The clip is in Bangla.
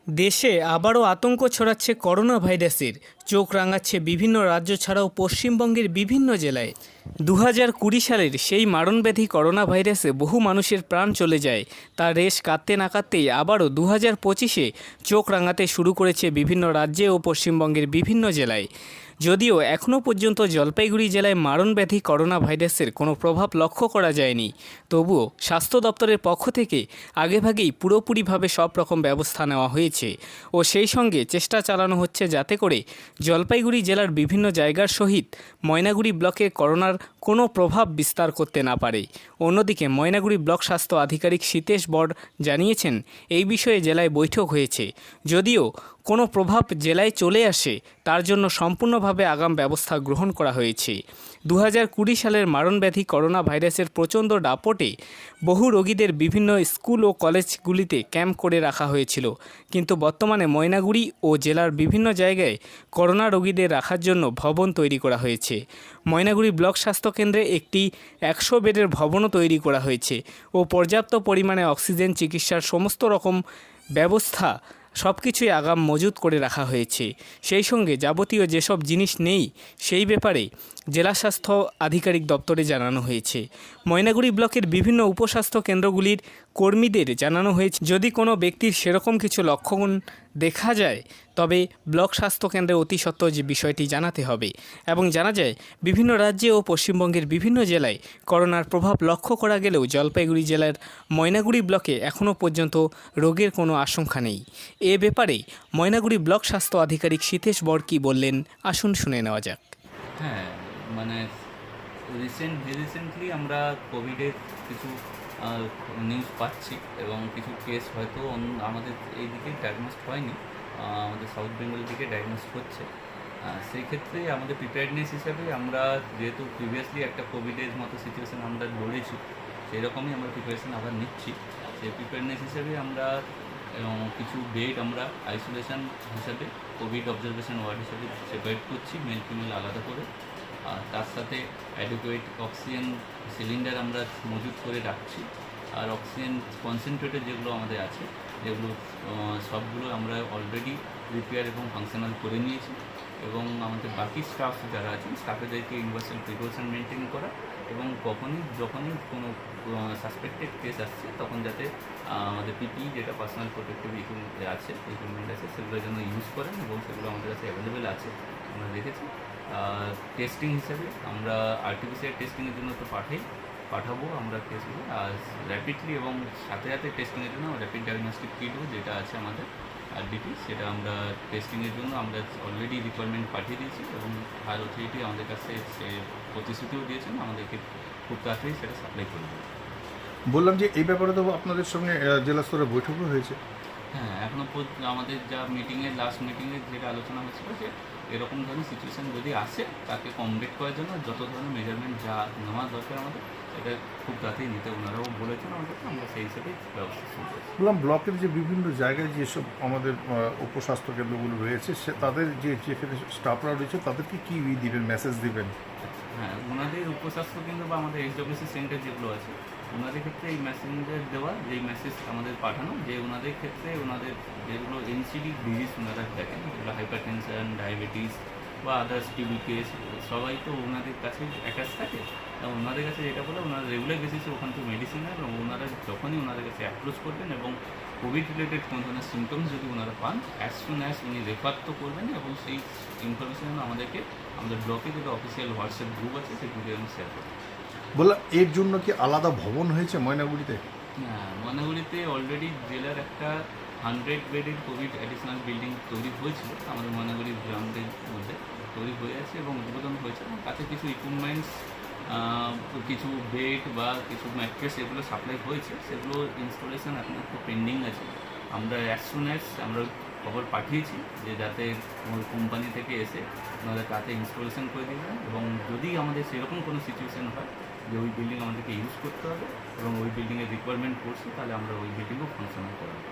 দেশে আবারও আতঙ্ক ছড়াচ্ছে করোনা ভাইরাসের। চোখ রাঙাচ্ছে বিভিন্ন রাজ্য ছাড়াও পশ্চিমবঙ্গের বিভিন্ন জেলায়। 2020 সালের সেই মারণব্যাধি করোনা ভাইরাসে বহু মানুষের প্রাণ চলে যায়। তার রেশ কাটতে না কাটতেই আবারও 2025-এ চোখ রাঙাতে শুরু করেছে বিভিন্ন রাজ্যে ও পশ্চিমবঙ্গের বিভিন্ন জেলায়। যদিও এখনও পর্যন্ত জলপাইগুড়ি জেলায় মারণব্যাধি করোনা ভাইরাসের কোনো প্রভাব লক্ষ্য করা যায়নি, তবুও স্বাস্থ্য দপ্তরের পক্ষ থেকে আগেভাগেই পুরোপুরিভাবে সব রকম ব্যবস্থা নেওয়া হয়েছে ও সেই সঙ্গে চেষ্টা চালানো হচ্ছে যাতে করে জলপাইগুড়ি জেলার বিভিন্ন জায়গার সহিত ময়নাগুড়ি ব্লকে করোনার কোনো প্রভাব বিস্তার করতে না পারে। অন্যদিকে ময়নাগুড়ি ব্লক স্বাস্থ্য আধিকারিক সীতেশ বর জানিয়েছেন, এই বিষয়ে জেলায় বৈঠক হয়েছে। যদিও কোনো প্রভাব জেলায় চলে আসে তার জন্য সম্পূর্ণভাবে আগাম ব্যবস্থা গ্রহণ করা হয়েছে। 2020 সালের মারণব্যাধি করোনা ভাইরাসের প্রচণ্ড দাপটে বহু রোগীদের বিভিন্ন স্কুল ও কলেজগুলিতে ক্যাম্প করে রাখা হয়েছিল, কিন্তু বর্তমানে ময়নাগুড়ি ও জেলার বিভিন্ন জায়গায় করোনা রোগীদের রাখার জন্য ভবন তৈরি করা হয়েছে। ময়নাগুড়ি ব্লক স্বাস্থ্যকেন্দ্রে একটি 100 বেডের ভবনও তৈরি করা হয়েছে ও পর্যাপ্ত পরিমাণে অক্সিজেন, চিকিৎসার সমস্ত রকম ব্যবস্থা সব কিছুই আগাম মজুত করে রাখা হয়েছে। সেই সঙ্গে যাবতীয় যেসব জিনিস নেই সেই ব্যাপারে জেলা স্বাস্থ্য আধিকারিক দপ্তরে জানানো হয়েছে। ময়নাগুড়ি ব্লকের বিভিন্ন উপস্বাস্থ্য কেন্দ্রগুলির কর্মীদের জানানো হয়েছে, যদি কোনো ব্যক্তির সেরকম কিছু লক্ষণ দেখা যায় তবে ব্লক স্বাস্থ্যকেন্দ্রে অতি সত্ত্বর যে বিষয়টি জানাতে হবে। এবং জানা যায়, বিভিন্ন রাজ্যে ও পশ্চিমবঙ্গের বিভিন্ন জেলায় করোনার প্রভাব লক্ষ্য করা গেলেও জলপাইগুড়ি জেলার ময়নাগুড়ি ব্লকে এখনও পর্যন্ত রোগের কোনো আশঙ্কা নেই। এ ব্যাপারে ময়নাগুড়ি ব্লক স্বাস্থ্য আধিকারিক সীতেশ বর কী বললেন, আসুন শুনে নেওয়া যাক। হ্যাঁ, মানে রিসেন্টলি আমরা কোভিডের কিছু নিউজ পাচ্ছি এবং কিছু কেস হয়তো আমাদের এই দিকে ডায়াগনোস্ট হয়নি, আমাদের সাউথ বেঙ্গল দিকে ডায়াগনোস্ট হচ্ছে। সেই ক্ষেত্রে আমাদের প্রিপেয়ারনেস হিসাবে আমরা যেহেতু প্রিভিয়াসলি একটা কোভিডের মতো সিচুয়েশান আমরা লড়েছি, সেই রকমই আমরা প্রিপারেশন আবার নিচ্ছি। সেই প্রিপেয়ারনেস হিসাবে আমরা কিছু বেড আমরা আইসোলেশন হিসাবে কোভিড অবজারভেশন ওয়ার্ড হিসাবে সেপারেট করছি, মেল ফিমেল আলাদা করে। আর তার সাথে অ্যাডিকুয়েট অক্সিজেন সিলিন্ডার আমরা মজুত করে রাখছি। আর অক্সিজেন কনসেন্ট্রেটেড যেগুলো আমাদের আছে, যেগুলো সবগুলো আমরা অলরেডি রিপেয়ার এবং ফাংশনাল করে নিয়েছি। এবং আমাদের বাকি স্টাফ যারা আছেন, স্টাফেদেরকে ইউনিভার্সাল প্রিকশন মেনটেন করা এবং যখনই কোনো সাসপেক্টেড কেস আসছে তখন যাতে আমাদের পিপি যেটা পার্সোনাল প্রোটেক্টিভ ইকুইপমেন্ট আছে সেগুলো যেন ইউজ করেন এবং সেগুলো আমাদের কাছে অ্যাভেলেবেল আছে আমরা দেখেছি। টেস্টিং হিসাবে আমরা আরটিপিসিআর টেস্টিংয়ের জন্য তো পাঠাবো আমরা কেসগুলো, আর র্যাপিডলি এবং সাথে সাথে টেস্টিংয়ের জন্য র্যাপিড ডায়াগনস্টিক কিটও যেটা আছে আমাদের আরডিটি, সেটা আমরা টেস্টিংয়ের জন্য আমরা অলরেডি রিকোয়ারমেন্ট পাঠিয়ে দিয়েছি এবং হায়ার অথরিটি আমাদের কাছে সে প্রতিশ্রুতিও দিয়েছেন আমাদেরকে খুব তাড়াতাড়ি সেটা সাপ্লাই করে দেবে। বললাম যে এই ব্যাপারে তো আপনাদের সঙ্গে জেলা স্তরে বৈঠকও হয়েছে। হ্যাঁ, এখনও আমাদের যা লাস্ট মিটিংয়ে যেটা আলোচনা হয়েছিল যে এরকম ধরনের সিচুয়েশান যদি আসে তাকে কমবেট করার জন্য যত ধরনের মেজারমেন্ট যা নেওয়া দরকার আমাদের সেটা খুব তাড়াতাড়ি নিতে ওনারাও বলেছেন আমাদেরকে, আমরা সেই হিসেবেই ব্যবস্থা শুরু করেছি। বললাম ব্লকের যে বিভিন্ন জায়গায় যেসব আমাদের উপস্বাস্থ্য কেন্দ্রগুলো রয়েছে তাদের যেখানে স্টাফরা রয়েছে তাদেরকে কী দিবেন, মেসেজ দিবেন? হ্যাঁ, ওনাদের উপস্বাস্থ্য কেন্দ্র বা আমাদের এইচডব্লিউসি সেন্টার যেগুলো আছে ওনাদের ক্ষেত্রে এই মেসেঞ্জার দেওয়া, যেই মেসেজ আমাদের পাঠানো যে ওনাদের ক্ষেত্রে ওনাদের যেগুলো এনসিডি ডিজিজ ওনারা দেখেন, যেগুলো হাইপার টেনশন, ডায়াবেটিস বা আদার্স টিবি কেস, সবাই তো ওনাদের কাছে অ্যাটাচ থাকে। এবং ওনাদের কাছে যেটা বলে ওনারা রেগুলার বেসিসে ওখান থেকে মেডিসিন নেন এবং ওনারা যখনই ওনাদের কাছে অ্যাপ্রোচ করবেন এবং কোভিড রিলেটেড কোনো ধরনের সিমটমস যদি ওনারা পান, অ্যাজ সুন অ্যাজ উনি রেফার তো করবেন এবং সেই ইনফরমেশন আমাদেরকে আমাদের ব্লকে যেটা অফিসিয়াল হোয়াটসঅ্যাপ গ্রুপ আছে সেই গ্রুপে আমি শেয়ার করবো। বললাম এর জন্য কি আলাদা ভবন হয়েছে ময়নাগুড়িতে? হ্যাঁ, ময়নাগুড়িতে অলরেডি জেলার একটা 100 বেডের কোভিড অ্যাডিশনাল বিল্ডিং তৈরি হয়েছিল আমাদের ময়নাগুড়ি গ্রাউন্ডের মধ্যে তৈরি হয়ে আছে এবং উদ্বোধন হয়েছে এবং তাতে কিছু ইকুইপমেন্টস, কিছু বেড বা কিছু ম্যাট্রেস এগুলো সাপ্লাই হয়েছে, সেগুলো ইনস্টলেশন এখন একটু পেন্ডিং আছে। আমরা অ্যাজ সুন অ্যাজ আমরা খবর পাঠিয়েছি যে যাতে ওই কোম্পানি থেকে এসে ওনারা তাতে ইনস্টলেশন করে দেবেন এবং যদি আমাদের সেরকম কোনো সিচুয়েশান হয় যে ওই বিল্ডিং আমাদেরকে ইউজ করতে হবে এবং ওই বিল্ডিংয়ের রিকোয়ারমেন্ট করছে তাহলে আমরা ওই বিল্ডিংও ফাংশনাল করাবো।